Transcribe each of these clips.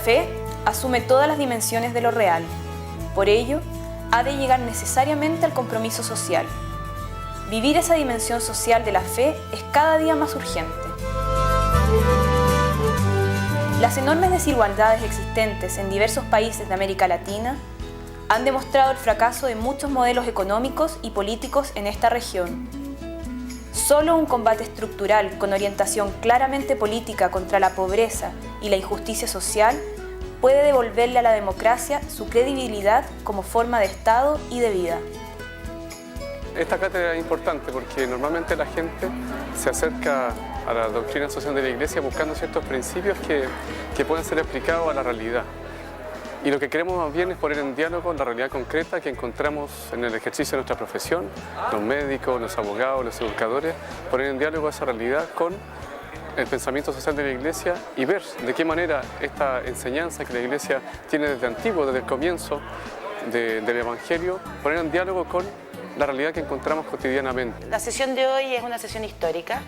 fe asume todas las dimensiones de lo real. Por ello, ha de llegar necesariamente al compromiso social. Vivir esa dimensión social de la fe es cada día más urgente. Las enormes desigualdades existentes en diversos países de América Latina han demostrado el fracaso de muchos modelos económicos y políticos en esta región. Solo un combate estructural con orientación claramente política contra la pobreza y la injusticia social puede devolverle a la democracia su credibilidad como forma de Estado y de vida. Esta cátedra es importante porque normalmente la gente se acerca a la doctrina social de la Iglesia buscando ciertos principios que pueden ser aplicados a la realidad. Y lo que queremos más bien es poner en diálogo la realidad concreta que encontramos en el ejercicio de nuestra profesión, los médicos, los abogados, los educadores, poner en diálogo esa realidad con el pensamiento social de la Iglesia y ver de qué manera esta enseñanza que la Iglesia tiene desde antiguo, desde el comienzo del Evangelio, poner en diálogo con la realidad que encontramos cotidianamente. La sesión de hoy es una sesión histórica.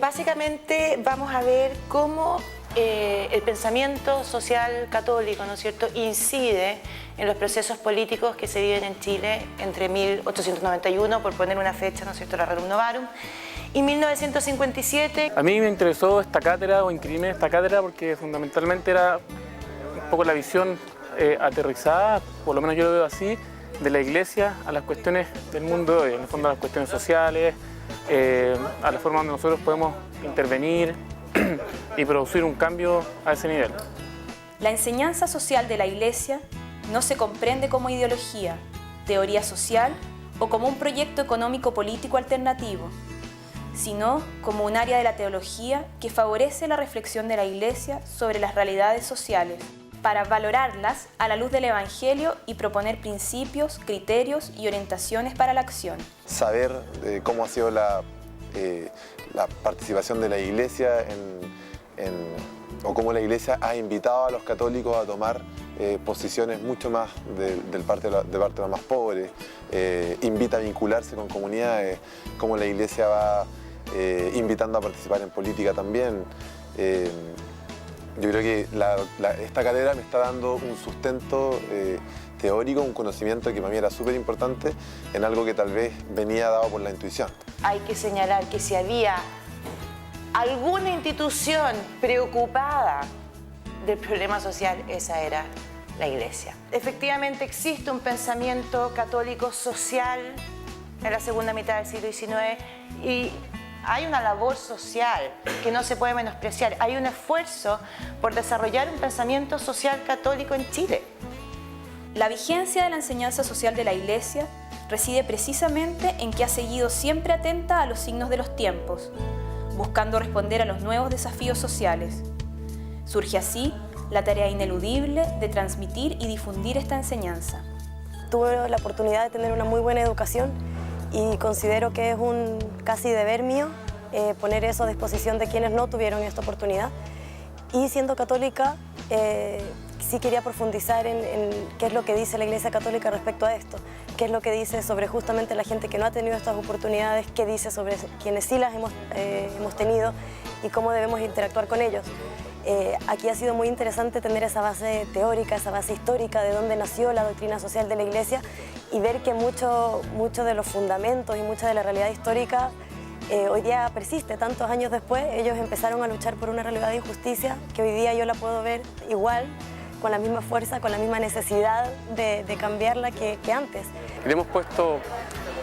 Básicamente vamos a ver cómo el pensamiento social católico, ¿no es cierto?, incide en los procesos políticos que se viven en Chile entre 1891, por poner una fecha, ¿no es cierto?, la Rerum Novarum, y 1957. A mí me interesó esta cátedra o inscribirme en esta cátedra porque fundamentalmente era un poco la visión aterrizada, por lo menos yo lo veo así, de la Iglesia a las cuestiones del mundo de hoy, en el fondo a las cuestiones sociales, a la forma donde nosotros podemos intervenir y producir un cambio a ese nivel. La enseñanza social de la Iglesia no se comprende como ideología, teoría social o como un proyecto económico-político alternativo, sino como un área de la teología que favorece la reflexión de la Iglesia sobre las realidades sociales, para valorarlas a la luz del Evangelio y proponer principios, criterios y orientaciones para la acción. Saber cómo ha sido la participación de la Iglesia o cómo la Iglesia ha invitado a los católicos a tomar posiciones mucho más de parte de los más pobres, invita a vincularse con comunidades, cómo la Iglesia va invitando a participar en política también. Yo creo que esta cátedra me está dando un sustento teórico, un conocimiento que para mí era súper importante en algo que tal vez venía dado por la intuición. Hay que señalar que si había alguna institución preocupada del problema social, esa era la Iglesia. Efectivamente existe un pensamiento católico social en la segunda mitad del siglo XIX y hay una labor social que no se puede menospreciar. Hay un esfuerzo por desarrollar un pensamiento social católico en Chile. La vigencia de la enseñanza social de la Iglesia reside precisamente en que ha seguido siempre atenta a los signos de los tiempos, buscando responder a los nuevos desafíos sociales. Surge así la tarea ineludible de transmitir y difundir esta enseñanza. Tuve la oportunidad de tener una muy buena educación y considero que es un casi deber mío poner eso a disposición de quienes no tuvieron esta oportunidad. Y siendo católica, sí quería profundizar en qué es lo que dice la Iglesia Católica respecto a esto, qué es lo que dice sobre justamente la gente que no ha tenido estas oportunidades, qué dice sobre quienes sí las hemos tenido y cómo debemos interactuar con ellos. Aquí ha sido muy interesante tener esa base teórica, esa base histórica de dónde nació la doctrina social de la Iglesia y ver que mucho de los fundamentos y mucha de la realidad histórica hoy día persiste. Tantos años después, ellos empezaron a luchar por una realidad de injusticia que hoy día yo la puedo ver igual, con la misma fuerza, con la misma necesidad de cambiarla que antes. Le hemos puesto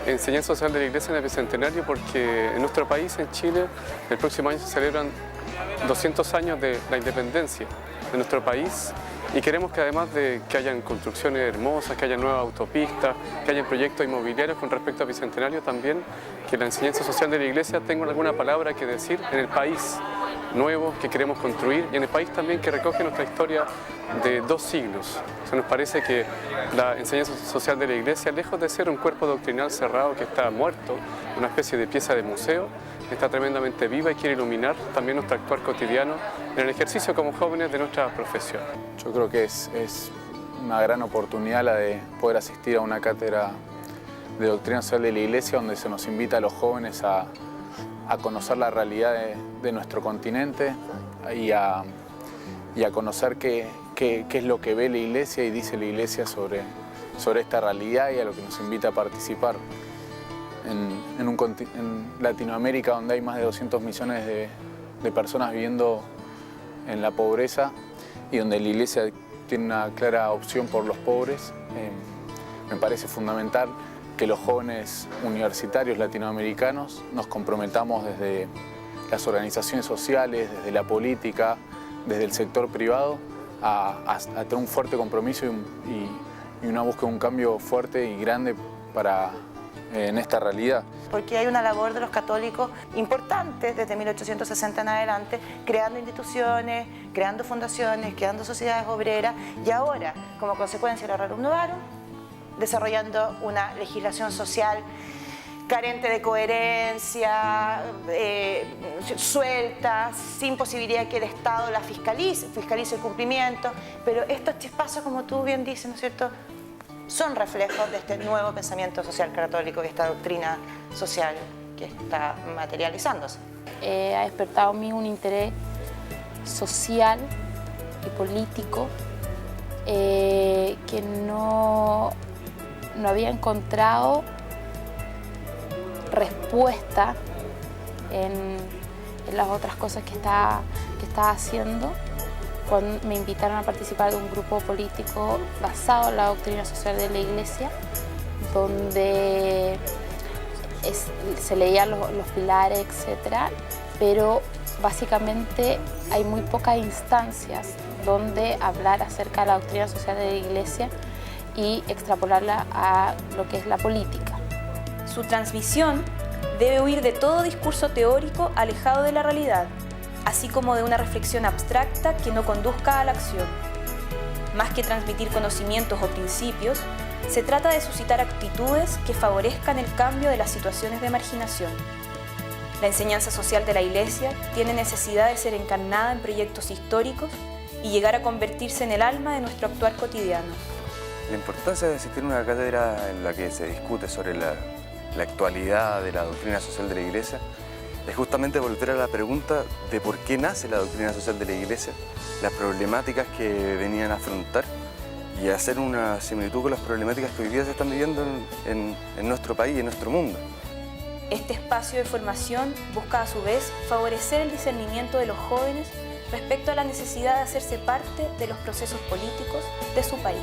enseñanza social de la Iglesia en el Bicentenario porque en nuestro país, en Chile, el próximo año se celebran 200 años de la independencia de nuestro país y queremos que además de que hayan construcciones hermosas, que haya nuevas autopistas, que haya proyectos inmobiliarios con respecto al Bicentenario también, que la enseñanza social de la Iglesia tenga alguna palabra que decir en el país nuevo que queremos construir y en el país también que recoge nuestra historia de 2 siglos. O sea, nos parece que la enseñanza social de la Iglesia, lejos de ser un cuerpo doctrinal cerrado que está muerto, una especie de pieza de museo, está tremendamente viva y quiere iluminar también nuestro actuar cotidiano en el ejercicio como jóvenes de nuestra profesión. Yo creo que es una gran oportunidad la de poder asistir a una cátedra de doctrina social de la Iglesia donde se nos invita a los jóvenes a conocer la realidad de nuestro continente y a y a conocer qué es lo que ve la Iglesia y dice la Iglesia sobre esta realidad y a lo que nos invita a participar. En Latinoamérica, donde hay más de 200 millones de personas viviendo en la pobreza y donde la Iglesia tiene una clara opción por los pobres, me parece fundamental que los jóvenes universitarios latinoamericanos nos comprometamos desde las organizaciones sociales, desde la política, desde el sector privado, a tener un fuerte compromiso y una búsqueda de un cambio fuerte y grande en esta realidad. Porque hay una labor de los católicos importante desde 1860 en adelante, creando instituciones, creando fundaciones, creando sociedades obreras y ahora, como consecuencia de la Rerum Novarum, desarrollando una legislación social carente de coherencia, suelta, sin posibilidad de que el Estado la fiscalice el cumplimiento, pero estos chispazos, como tú bien dices, ¿no es cierto?, son reflejos de este nuevo pensamiento social católico y esta doctrina social que está materializándose. Ha despertado en mí un interés social y político que no había encontrado respuesta en las otras cosas que estaba haciendo cuando me invitaron a participar de un grupo político basado en la doctrina social de la Iglesia, donde se leían los pilares, etc., pero básicamente hay muy pocas instancias donde hablar acerca de la doctrina social de la Iglesia y extrapolarla a lo que es la política. Su transmisión debe huir de todo discurso teórico alejado de la realidad, así como de una reflexión abstracta que no conduzca a la acción. Más que transmitir conocimientos o principios, se trata de suscitar actitudes que favorezcan el cambio de las situaciones de marginación. La enseñanza social de la Iglesia tiene necesidad de ser encarnada en proyectos históricos y llegar a convertirse en el alma de nuestro actuar cotidiano. La importancia de asistir a una cátedra en la que se discute sobre la actualidad de la doctrina social de la Iglesia es justamente volver a la pregunta de por qué nace la doctrina social de la Iglesia, las problemáticas que venían a afrontar y hacer una similitud con las problemáticas que hoy día se están viviendo en nuestro país y en nuestro mundo. Este espacio de formación busca a su vez favorecer el discernimiento de los jóvenes respecto a la necesidad de hacerse parte de los procesos políticos de su país.